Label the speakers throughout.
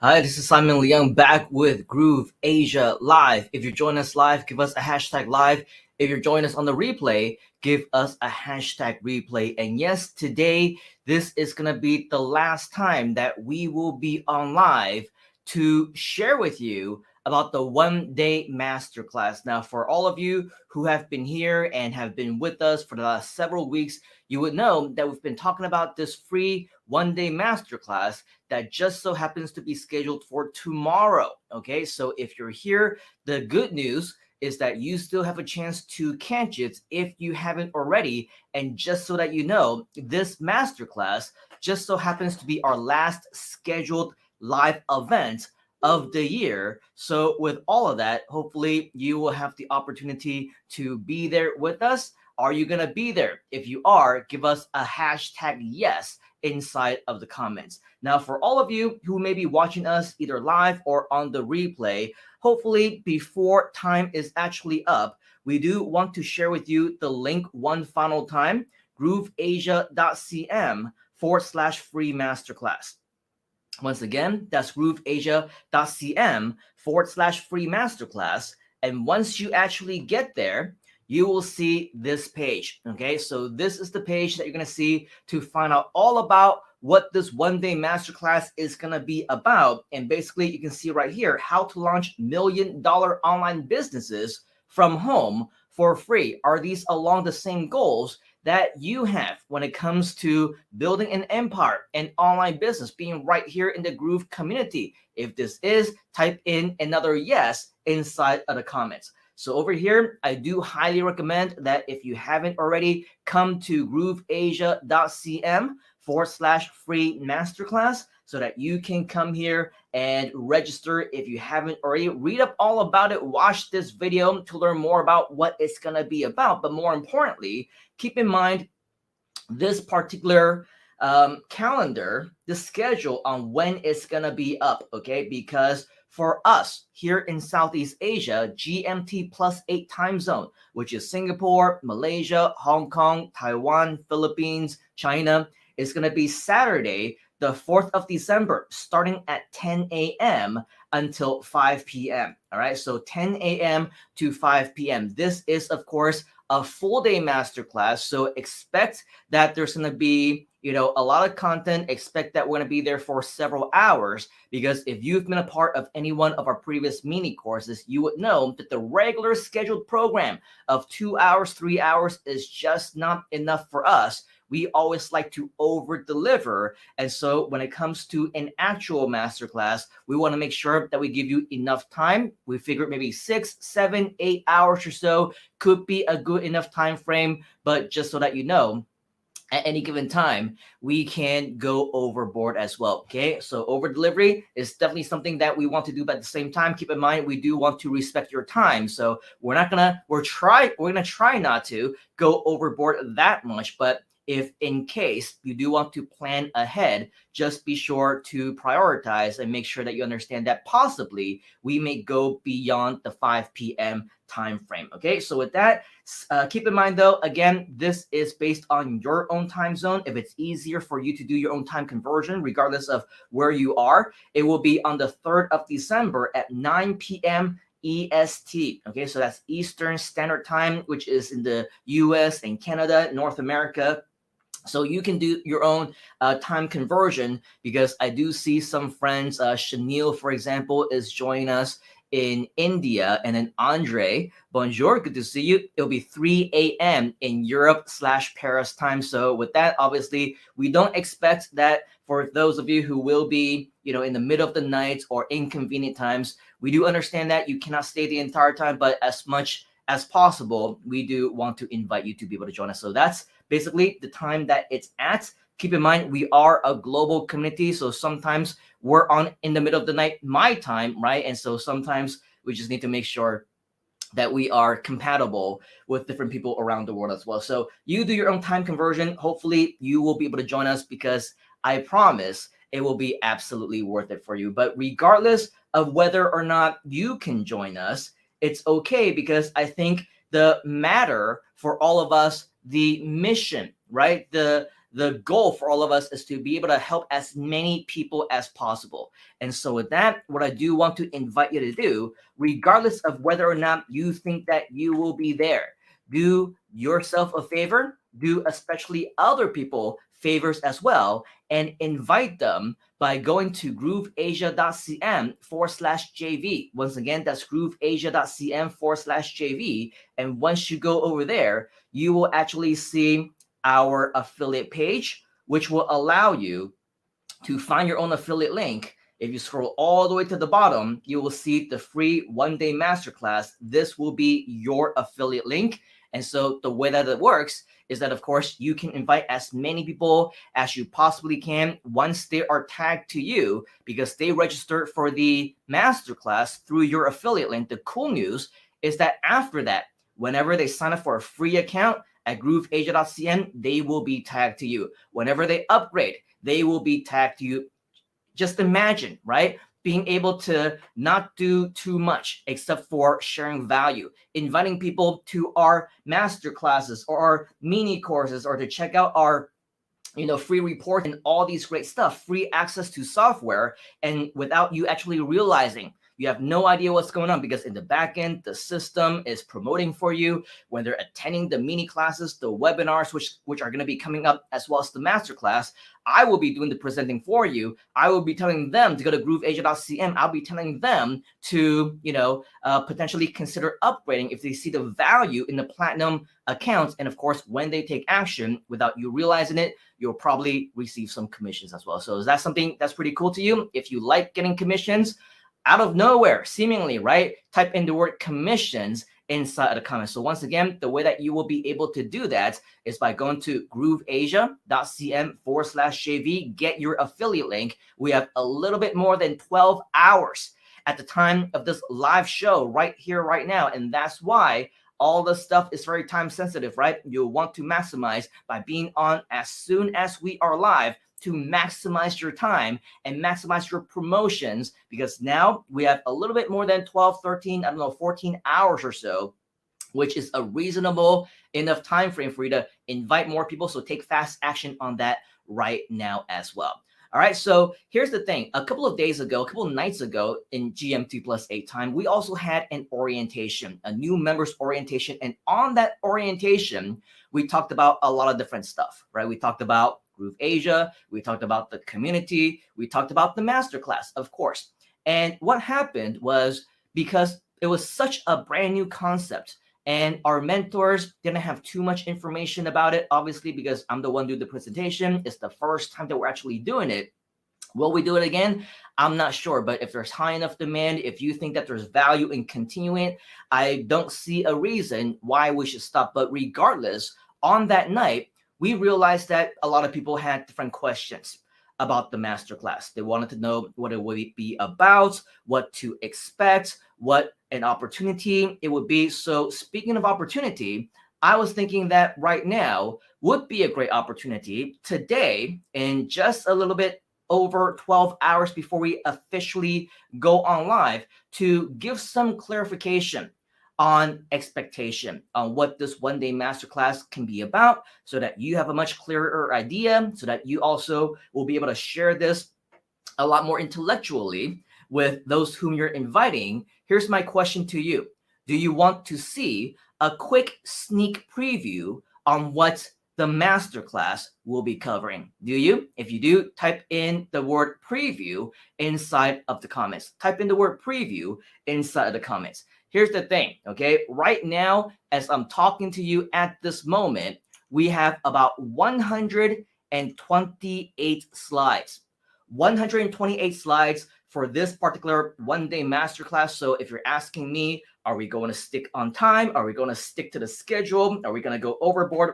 Speaker 1: Hi, this is Simon Liang back with GrooveAsia Live. If you're joining us live, give us a hashtag live. If you're joining us on the replay, give us a hashtag replay. And yes, today, this is going to be the last time that we will be on live to share with you about the one-day masterclass. Now, for all of you who have been here and have been with us for the last several weeks, you would know that we've been talking about this free one-day masterclass that just so happens to be scheduled for tomorrow. Okay, so if you're here, the good news is that you still have a chance to catch it if you haven't already. And just so that you know, this masterclass just so happens to be our last scheduled live event of the year. So with all of that, hopefully you will have the opportunity to be there with us. Are you going to be there? If you are, give us a hashtag yes inside of the comments. Now, for all of you who may be watching us either live or on the replay, hopefully before time is actually up, we do want to share with you the link one final time, grooveasia.cm/free masterclass. Once again, that's grooveasia.cm/free masterclass. And once you actually get there, you will see this page. Okay, so this is the page that you're going to see to find out all about what this one-day masterclass is going to be about. And basically, you can see right here how to launch million-dollar online businesses from home for free. Are these along the same goals that you have when it comes to building an empire and online business, being right here in the Groove community? If this is, type in another yes inside of the comments. So over here, I do highly recommend that if you haven't already, come to grooveasia.cm/free masterclass so that you can come here and register. If you haven't already, read up all about it, watch this video to learn more about what it's going to be about. But more importantly, keep in mind this particular calendar, the schedule on when it's going to be up, okay? Because for us here in Southeast Asia, GMT +8 time zone, which is Singapore, Malaysia, Hong Kong, Taiwan, Philippines, China, is going to be Saturday, the 4th of December, starting at 10 a.m. until 5 p.m. All right, so 10 a.m. to 5 p.m. This is, of course, a full day masterclass. So expect that there's going to be, a lot of content. Expect that we're going to be there for several hours, because if you've been a part of any one of our previous mini courses, you would know that the regular scheduled program of 2 hours, 3 hours is just not enough for us. We always like to over deliver. And so when it comes to an actual masterclass, we want to make sure that we give you enough time. We figure maybe 6, 7, 8 hours or so could be a good enough time frame. But just so that you know, at any given time, we can go overboard as well. Okay, so over delivery is definitely something that we want to do, but at the same time, keep in mind we do want to respect your time. So we're gonna try not to go overboard that much. But if in case you do want to plan ahead, just be sure to prioritize and make sure that you understand that possibly we may go beyond the 5 p.m. time frame. Okay, so with that, keep in mind though, again, this is based on your own time zone. If it's easier for you to do your own time conversion, regardless of where you are, it will be on the 3rd of December at 9 p.m. EST. Okay, so that's Eastern Standard Time, which is in the US and Canada, North America. So you can do your own time conversion, because I do see some friends, Chanel, for example, is joining us in India, and then Andre, bonjour, good to see you. It'll be 3 a.m. in Europe/Paris time. So with that, obviously, we don't expect that for those of you who will be, in the middle of the night or inconvenient times. We do understand that you cannot stay the entire time, but as much as possible, we do want to invite you to be able to join us. So that's basically the time that it's at. Keep in mind, we are a global community, so sometimes we're on in the middle of the night, my time, right? And so sometimes we just need to make sure that we are compatible with different people around the world as well. So you do your own time conversion. Hopefully you will be able to join us, because I promise it will be absolutely worth it for you. But regardless of whether or not you can join us, it's okay, because I think the matter for all of us, the mission, right? The the goal for all of us is to be able to help as many people as possible. And so with that, what I do want to invite you to do, regardless of whether or not you think that you will be there, do yourself a favor, do especially other people favors as well, and invite them by going to grooveasia.cm/JV. Once again, that's grooveasia.cm/JV. And once you go over there, you will actually see our affiliate page, which will allow you to find your own affiliate link. If you scroll all the way to the bottom, you will see the free one-day masterclass. This will be your affiliate link. And so the way that it works is that, of course, you can invite as many people as you possibly can once they are tagged to you because they registered for the masterclass through your affiliate link. The cool news is that after that, whenever they sign up for a free account at grooveasia.cm, they will be tagged to you. Whenever they upgrade, they will be tagged to you. Just imagine, right? Being able to not do too much except for sharing value, inviting people to our master classes or our mini courses, or to check out our free reports and all these great stuff, free access to software, and without you actually realizing. You have no idea what's going on because in the back end, the system is promoting for you when they're attending the mini classes, the webinars, which are going to be coming up, as well as the masterclass. I will be doing the presenting for you. I will be telling them to go to grooveasia.cm. I'll be telling them to, potentially consider upgrading if they see the value in the platinum accounts. And of course, when they take action without you realizing it, you'll probably receive some commissions as well. So is that something that's pretty cool to you? If you like getting commissions, out of nowhere, seemingly, right? Type in the word commissions inside of the comments. So once again, the way that you will be able to do that is by going to grooveasia.cm/JV, get your affiliate link. We have a little bit more than 12 hours at the time of this live show right here, right now. And that's why all the stuff is very time sensitive, right? You'll want to maximize by being on as soon as we are live to maximize your time and maximize your promotions, because now we have a little bit more than 12, 13, 14 hours or so, which is a reasonable enough time frame for you to invite more people. So take fast action on that right now as well. All right, so here's the thing. A couple of nights ago in GMT+8 time, we also had an orientation, a new members orientation. And on that orientation, we talked about a lot of different stuff, right? We talked about GrooveAsia, we talked about the community, we talked about the masterclass, of course. And what happened was, because it was such a brand new concept and our mentors didn't have too much information about it, obviously, because I'm the one doing the presentation. It's the first time that we're actually doing it. Will we do it again? I'm not sure, but if there's high enough demand, if you think that there's value in continuing, I don't see a reason why we should stop. But regardless, on that night, we realized that a lot of people had different questions about the masterclass. They wanted to know what it would be about, what to expect, what an opportunity it would be. So speaking of opportunity, I was thinking that right now would be a great opportunity today, in just a little bit over 12 hours before we officially go on live, to give some clarification on expectation on what this one-day masterclass can be about, so that you have a much clearer idea, so that you also will be able to share this a lot more intellectually with those whom you're inviting. Here's my question to you. Do you want to see a quick sneak preview on what the masterclass will be covering? Do you? If you do, type in the word preview inside of the comments. Type in the word preview inside of the comments. Here's the thing, okay? Right now, as I'm talking to you at this moment, we have about 128 slides. 128 slides for this particular one-day masterclass. So if you're asking me, are we going to stick on time? Are we going to stick to the schedule? Are we going to go overboard?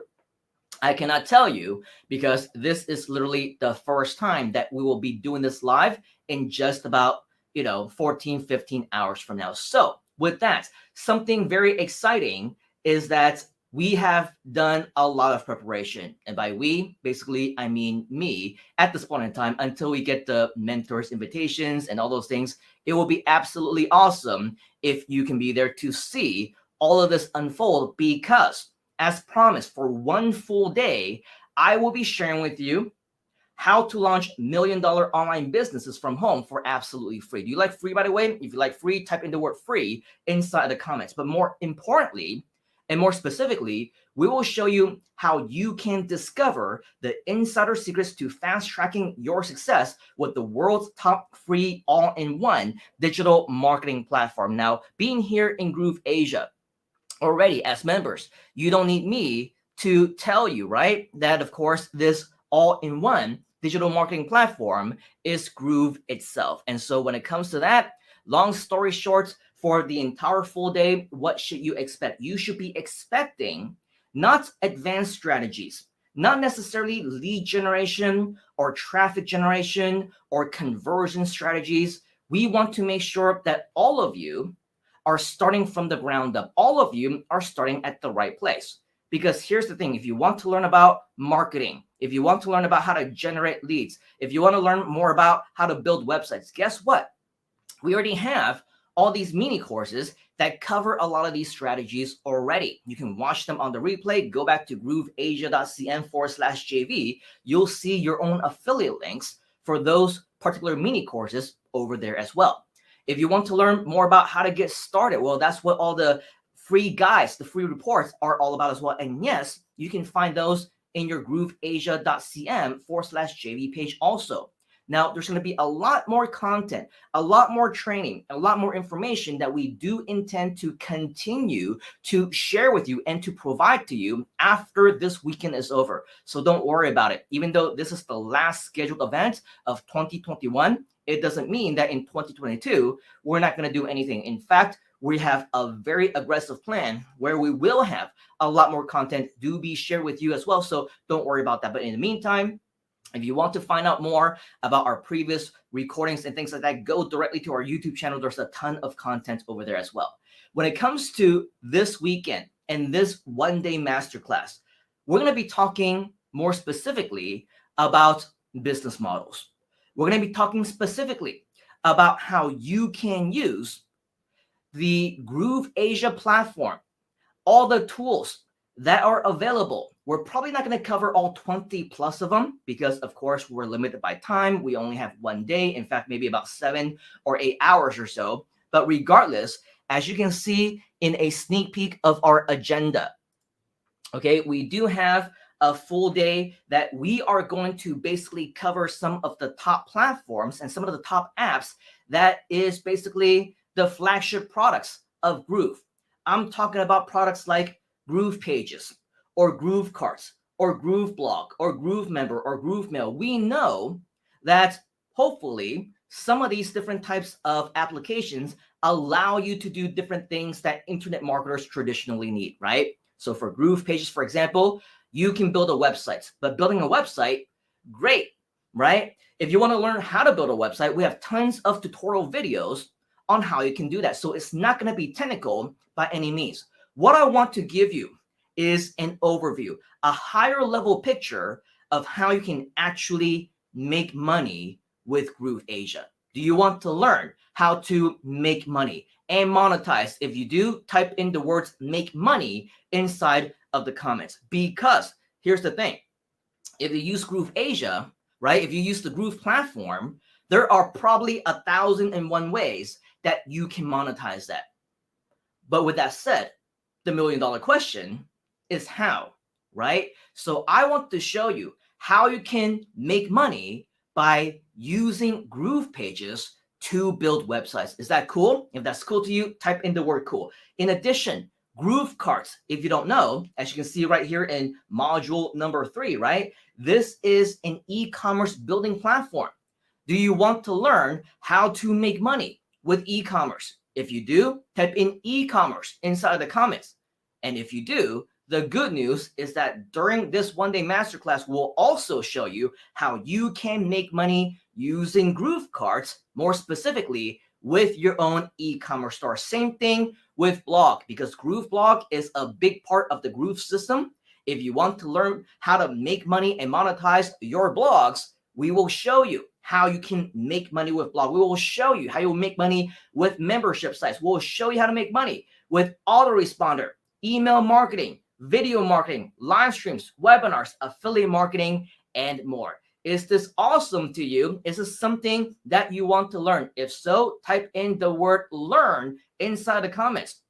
Speaker 1: I cannot tell you, because this is literally the first time that we will be doing this live in just about 14, 15 hours from now. So with that, something very exciting is that we have done a lot of preparation. And by we, basically, I mean me at this point in time, until we get the mentors invitations and all those things. It will be absolutely awesome if you can be there to see all of this unfold, because as promised, for one full day, I will be sharing with you how to launch $1,000,000 online businesses from home for absolutely free. Do you like free, by the way? If you like free, type in the word free inside the comments. But more importantly, and more specifically, we will show you how you can discover the insider secrets to fast tracking your success with the world's top free all-in-one digital marketing platform. Now, being here in GrooveAsia already as members, you don't need me to tell you, right, that of course this all-in-one digital marketing platform is Groove itself. And so when it comes to that, long story short, for the entire full day, what should you expect? You should be expecting not advanced strategies, not necessarily lead generation or traffic generation or conversion strategies. We want to make sure that all of you are starting from the ground up. All of you are starting at the right place. Because here's the thing, if you want to learn about marketing, if you want to learn about how to generate leads, if you want to learn more about how to build websites, guess what? We already have all these mini courses that cover a lot of these strategies already. You can watch them on the replay. Go back to grooveasia.cn/JV. You'll see your own affiliate links for those particular mini courses over there as well. If you want to learn more about how to get started, well, that's what all the free guides, the free reports are all about as well. And yes, you can find those in your grooveasia.cn/JV page also. Now, there's going to be a lot more content, a lot more training, a lot more information that we do intend to continue to share with you and to provide to you after this weekend is over. So don't worry about it. Even though this is the last scheduled event of 2021, it doesn't mean that in 2022, we're not going to do anything. In fact, we have a very aggressive plan where we will have a lot more content to be shared with you as well. So don't worry about that. But in the meantime, if you want to find out more about our previous recordings and things like that, go directly to our YouTube channel. There's a ton of content over there as well. When it comes to this weekend and this one-day masterclass, we're going to be talking more specifically about business models. We're going to be talking specifically about how you can use the GrooveAsia platform, all the tools that are available. We're probably not going to cover all 20 plus of them because, of course, we're limited by time. We only have one day. In fact, maybe about 7 or 8 hours or so. But regardless, as you can see in a sneak peek of our agenda, okay, we do have a full day that we are going to basically cover some of the top platforms and some of the top apps that is basically the flagship products of Groove. I'm talking about products like Groove Pages or Groove Carts or Groove Blog or Groove Member or Groove Mail. We know that hopefully some of these different types of applications allow you to do different things that internet marketers traditionally need, right? So for Groove Pages, for example, you can build a website, but building a website, great, right? If you want to learn how to build a website, we have tons of tutorial videos on how you can do that. So it's not going to be technical by any means. What I want to give you is an overview, a higher level picture of how you can actually make money with GrooveAsia. Do you want to learn how to make money and monetize? If you do, type in the words make money inside of the comments, because here's the thing. If you use GrooveAsia, right? If you use the Groove platform, there are probably 1,001 ways that you can monetize that. But with that said, the $1,000,000 question is how, right? So I want to show you how you can make money by using Groove Pages to build websites. Is that cool? If that's cool to you, type in the word cool. In addition, Groove Carts, if you don't know, as you can see right here in module number 3, right? This is an e-commerce building platform. Do you want to learn how to make money with e-commerce? If you do, type in e-commerce inside the comments. And if you do, the good news is that during this one-day masterclass, we'll also show you how you can make money using Groove Carts, more specifically with your own e-commerce store. Same thing with blog, because Groove Blog is a big part of the Groove system. If you want to learn how to make money and monetize your blogs, we will show you how you can make money with blog. We will show you how you will make money with membership sites. We'll show you how to make money with autoresponder, email marketing, video marketing, live streams, webinars, affiliate marketing, and more. Is this awesome to you? Is this something that you want to learn? If so, type in the word learn inside the comments.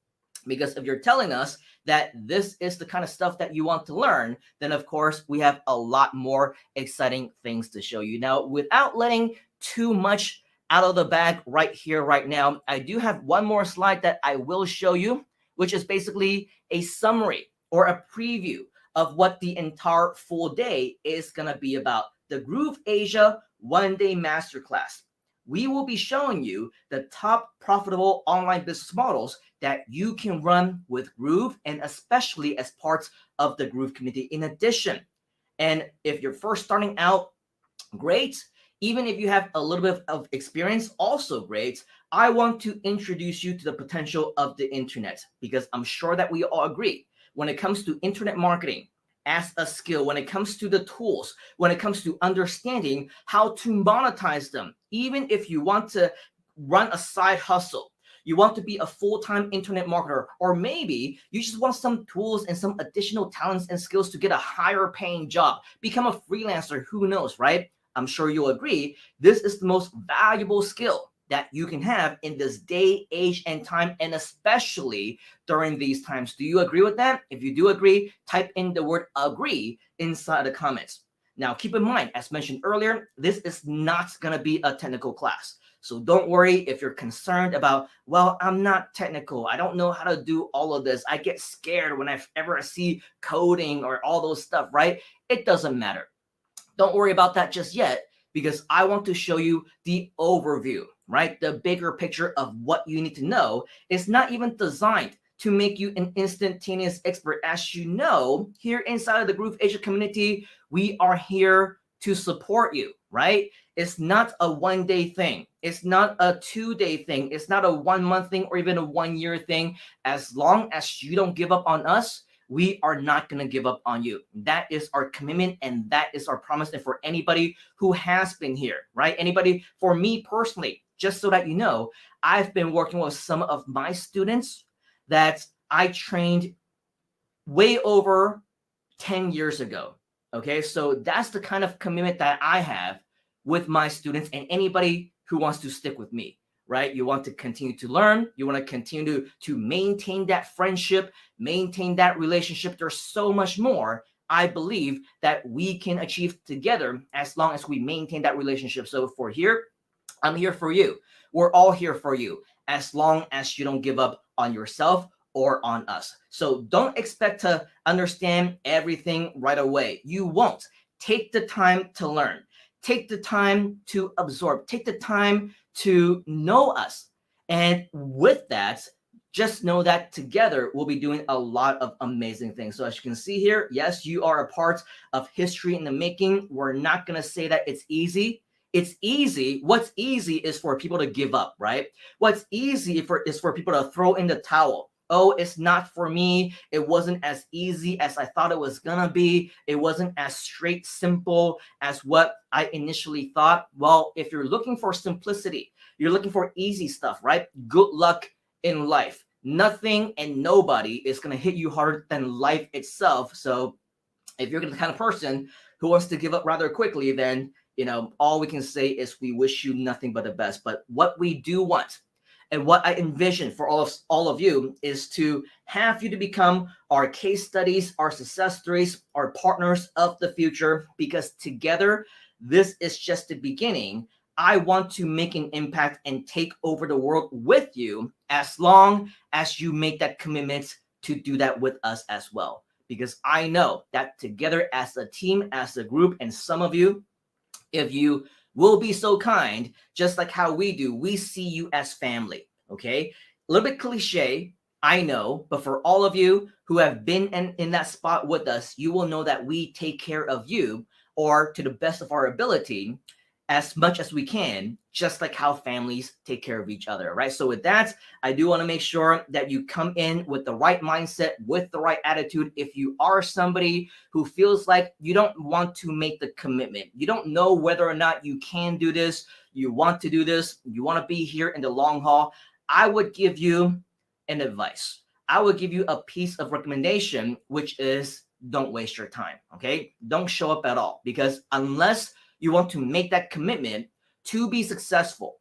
Speaker 1: Because if you're telling us that this is the kind of stuff that you want to learn, then of course we have a lot more exciting things to show you. Now, without letting too much out of the bag right here, right now, I do have one more slide that I will show you, which is basically a summary or a preview of what the entire full day is going to be about. The GrooveAsia one-day masterclass. We will be showing you the top profitable online business models that you can run with Groove, and especially as parts of the Groove community in addition. And if you're first starting out, great. Even if you have a little bit of experience, also great. I want to introduce you to the potential of the internet, because I'm sure that we all agree when it comes to internet marketing as a skill, when it comes to the tools, when it comes to understanding how to monetize them, even if you want to run a side hustle, you want to be a full-time internet marketer, or maybe you just want some tools and some additional talents and skills to get a higher paying job, become a freelancer, who knows, right? I'm sure you'll agree, this is the most valuable skill that you can have in this day, age, and time, and especially during these times. Do you agree with that? If you do agree, type in the word agree inside the comments. Now, keep in mind, as mentioned earlier, this is not going to be a technical class. So don't worry if you're concerned about, well, I'm not technical. I don't know how to do all of this. I get scared whenever I see coding or all those stuff, right? It doesn't matter. Don't worry about that just yet, because I want to show you the overview, right? The bigger picture of what you need to know. Is not even designed to make you an instantaneous expert. As you know, here inside of the GrooveAsia community, we are here to support you, right? It's not a one-day thing. It's not a 2-day thing. It's not a 1-month thing or even a 1-year thing. As long as you don't give up on us, we are not going to give up on you. That is our commitment, and that is our promise. And for anybody who has been here, right? Anybody, for me personally, just so that you know, I've been working with some of my students that I trained way over 10 years ago. Okay, so that's the kind of commitment that I have with my students and anybody who wants to stick with me, right? You want to continue to learn. You want to continue to maintain that friendship, maintain that relationship. There's so much more I believe that we can achieve together as long as we maintain that relationship. So for here, I'm here for you. We're all here for you as long as you don't give up on yourself or on us. So don't expect to understand everything right away. You won't. Take the time to learn. Take the time to absorb. Take the time to know us. And with that, just know that together we'll be doing a lot of amazing things. So as you can see here, yes, you are a part of history in the making. We're not going to say that it's easy. It's easy. What's easy is for people to give up, right? What's easy is for people to throw in the towel. Oh, it's not for me. It wasn't as easy as I thought it was gonna be. It wasn't as straight, simple as what I initially thought. Well, if you're looking for simplicity, you're looking for easy stuff, right? Good luck in life. Nothing and nobody is gonna hit you harder than life itself. So if you're the kind of person who wants to give up rather quickly, then all we can say is we wish you nothing but the best. But what we do want, and what I envision for all of you, is to have you to become our case studies, our success stories, our partners of the future, because together, this is just the beginning. I want to make an impact and take over the world with you, as long as you make that commitment to do that with us as well. Because I know that together as a team, as a group, and some of you, if you will be so kind, just like how we do, we see you as family, okay? A little bit cliche, I know, but for all of you who have been in that spot with us, you will know that we take care of you, or to the best of our ability, as much as we can, just like how families take care of each other, right? So with that, I do want to make sure that you come in with the right mindset, with the right attitude. If you are somebody who feels like you don't want to make the commitment, you don't know whether or not you can do this, you want to do this, you want to be here in the long haul, I would give you an advice. I will give you a piece of recommendation, which is don't waste your time. Okay. Don't show up at all, because unless you want to make that commitment to be successful,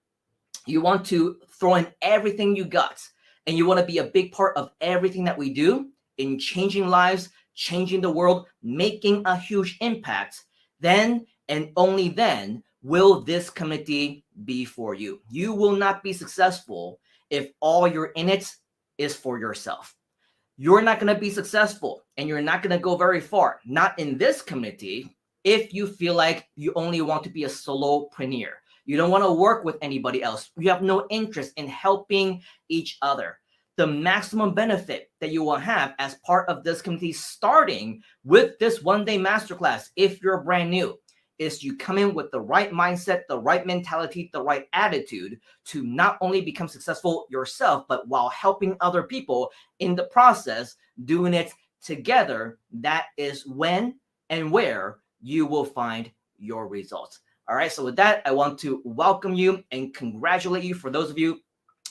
Speaker 1: you want to throw in everything you got, and you want to be a big part of everything that we do in changing lives, changing the world, making a huge impact, then and only then will this community be for you. You will not be successful if all you're in it is for yourself. You're not going to be successful, and you're not going to go very far, not in this community, if you feel like you only want to be a solopreneur. You don't want to work with anybody else. You have no interest in helping each other. The maximum benefit that you will have as part of this community, starting with this one-day masterclass, if you're brand new, is you come in with the right mindset, the right mentality, the right attitude to not only become successful yourself, but while helping other people in the process, doing it together. That is when and where you will find your results. All right. So with that, I want to welcome you and congratulate you for those of you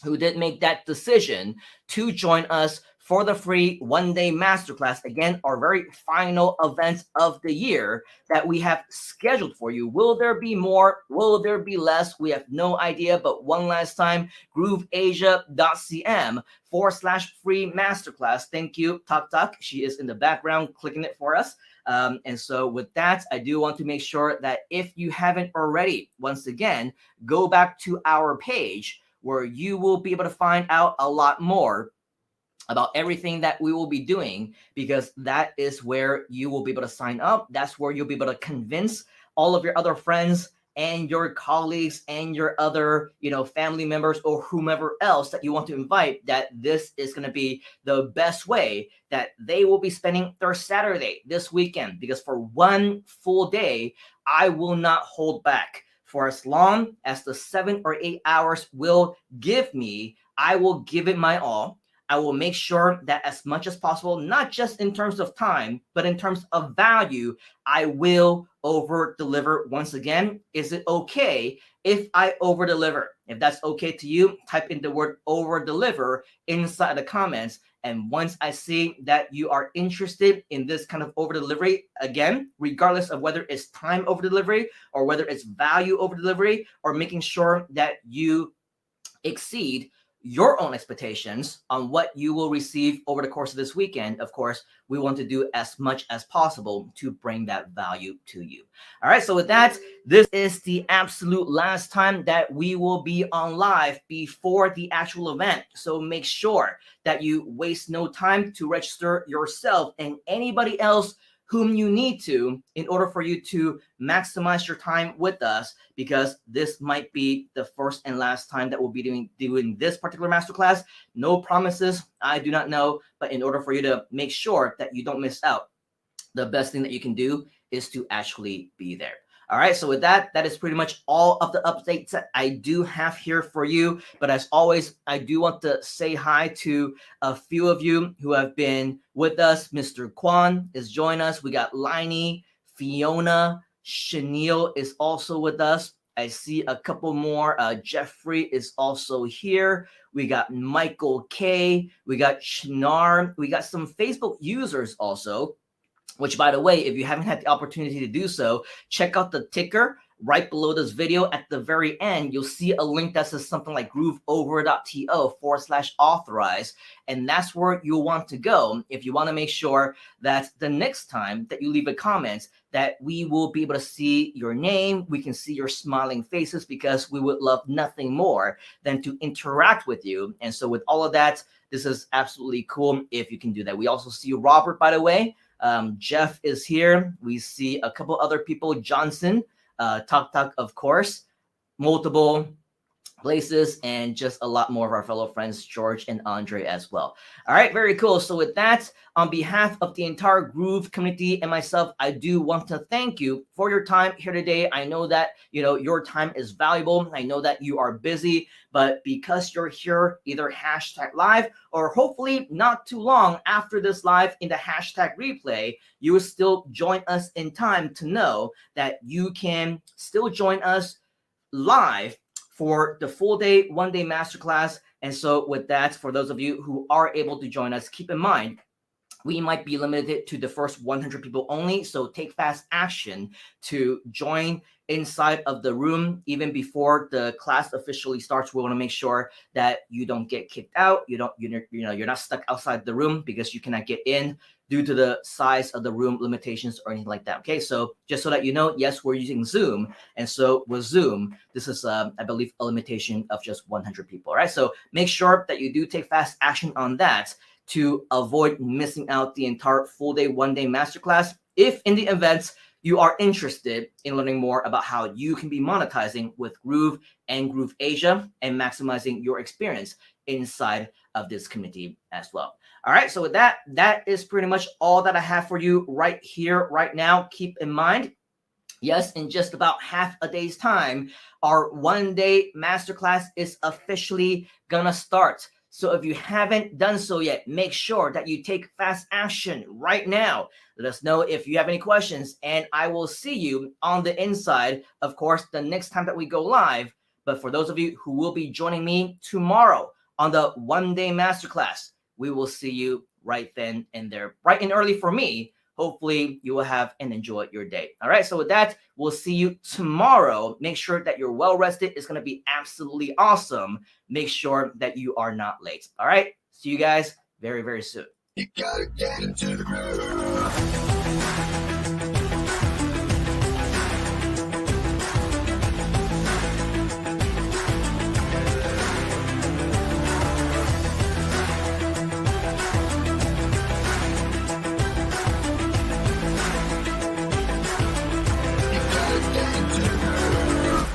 Speaker 1: who did make that decision to join us for the free one-day masterclass. Again, our very final event of the year that we have scheduled for you. Will there be more? Will there be less? We have no idea. But one last time, grooveasia.cm/free masterclass. Thank you, Tok Tok. She is in the background clicking it for us. And so with that, I do want to make sure that if you haven't already, once again, go back to our page where you will be able to find out a lot more about everything that we will be doing, because that is where you will be able to sign up. That's where you'll be able to convince all of your other friends and your colleagues and your other, family members or whomever else that you want to invite, that this is going to be the best way that they will be spending their Saturday this weekend. Because for one full day, I will not hold back. For as long as the 7 or 8 hours will give me, I will give it my all. I will make sure that as much as possible, not just in terms of time, but in terms of value, I will over deliver. Once again, is it okay if I over deliver? If that's okay to you, type in the word over deliver inside the comments. And once I see that you are interested in this kind of over delivery, again, regardless of whether it's time over delivery or whether it's value over delivery, or making sure that you exceed your own expectations on what you will receive over the course of this weekend, of course, we want to do as much as possible to bring that value to you. All right. So with that, this is the absolute last time that we will be on live before the actual event. So make sure that you waste no time to register yourself and anybody else whom you need to, in order for you to maximize your time with us, because this might be the first and last time that we'll be doing this particular masterclass. No promises, I do not know, but in order for you to make sure that you don't miss out, the best thing that you can do is to actually be there. All right, so with that, that is pretty much all of the updates that I do have here for you. But as always, I do want to say hi to a few of you who have been with us. Mr. Kwan is joining us. We got Liney, Fiona, Chenille is also with us. I see a couple more. Jeffrey is also here. We got Michael K. We got Shnar. We got some Facebook users also, which, by the way, if you haven't had the opportunity to do so, check out the ticker right below this video. At the very end, you'll see a link that says something like grooveover.to/authorize. And that's where you'll want to go if you want to make sure that the next time that you leave a comment, that we will be able to see your name. We can see your smiling faces, because we would love nothing more than to interact with you. And so with all of that, this is absolutely cool if you can do that. We also see Robert, by the way. Jeff is here. We see a couple other people, Johnson, Tok Tok, of course, multiple places, and just a lot more of our fellow friends, George and Andre as well. All right, very cool. So with that, on behalf of the entire Groove community and myself, I do want to thank you for your time here today. I know that, your time is valuable. I know that you are busy, but because you're here, either #live or hopefully not too long after this live in the #replay, you will still join us in time to know that you can still join us live for the full day, one day masterclass. And so with that, for those of you who are able to join us, keep in mind, we might be limited to the first 100 people only. So take fast action to join inside of the room even before the class officially starts. We want to make sure that you don't get kicked out. You're not stuck outside the room because you cannot get in due to the size of the room limitations or anything like that. Okay, so just so that you know, yes, we're using Zoom, and so with Zoom, this is I believe a limitation of just 100 people. All right, so make sure that you do take fast action on that to avoid missing out the entire full day, 1 day masterclass. If in the event you are interested in learning more about how you can be monetizing with Groove and GrooveAsia and maximizing your experience inside of this community as well. All right, so with that, that is pretty much all that I have for you right here, right now. Keep in mind, yes, in just about half a day's time, our 1 day masterclass is officially gonna start. So if you haven't done so yet, make sure that you take fast action right now. Let us know if you have any questions, and I will see you on the inside, of course, the next time that we go live. But for those of you who will be joining me tomorrow on the 1 day masterclass, we will see you right then and there, bright and early for me. Hopefully you will have and enjoy your day. All right, so with that, we'll see you tomorrow. Make sure that you're well rested. It's going to be absolutely awesome. Make sure that you are not late. All right, see you guys very, very soon. You gotta get into the groove.